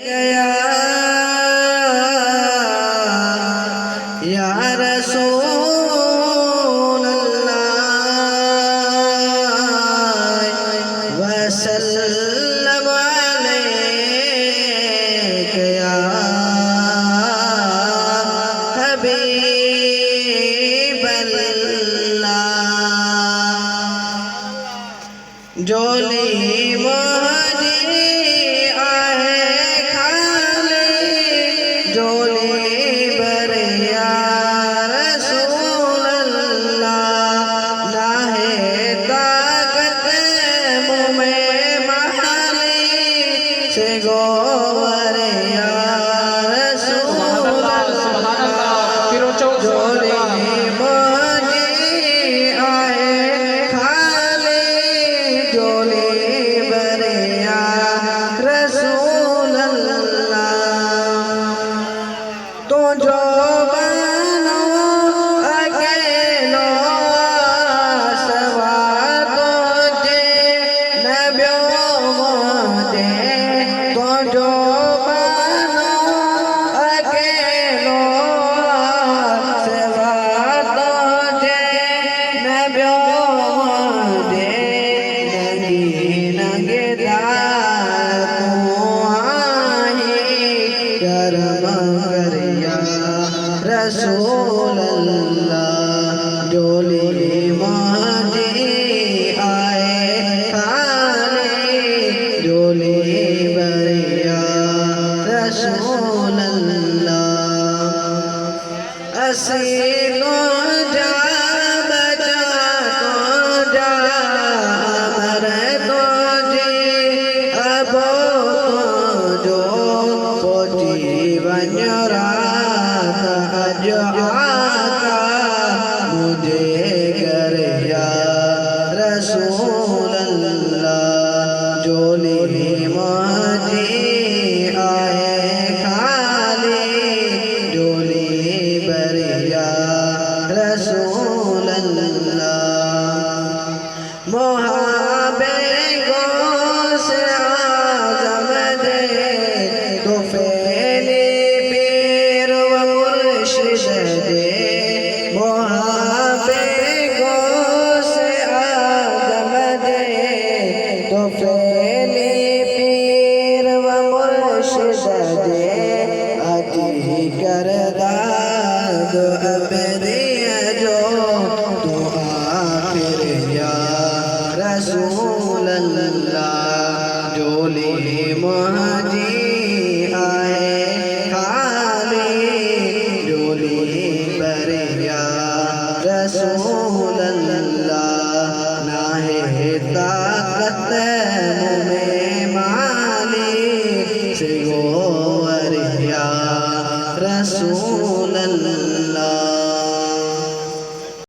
गया या रसूल अल्लाह वसल्लम अलैका या हबीब अल्लाह। जोली मोहनी आहे खाली जोली बरिया रसूल अल्लाह। नाहे ताकत मुँह में माली से गोवर या रसूल अल्लाह। जोली मोहनी आहे खाली जोली बरिया रसूल अल्लाह। तो जो बनो अकेलो सवा तुझे नबियों मोदे। तो जो बनो अकेलो सवा तुझे नबियों मोदे। नंगी नंगे करम करिया रसूल अल्लाह। जोली माजी आए खाली जोली बरिया रसूल अल्लाह। असीलो जा बचा तो जा अमर तो जी अबो जो जीवन रात अज आका मुझे कर या रसूल अल्लाह। जोली माजी आए खाली जोली बरिया रसूल अल्लाह। मोहाबे गो से आजम दे तो फेली पीर व मुर्शिद दे। मोहाबे गो से आजम दे तो फेली पीर व मुर्शिद दे। अजी करदा दो अमरिया जो तो आखिर या रसूल अल्लाह। जोली माजी आए खाली जोली बरिया रसूल अल्लाह। नाहे ताकत मुँह में माली से गोवर या रसूल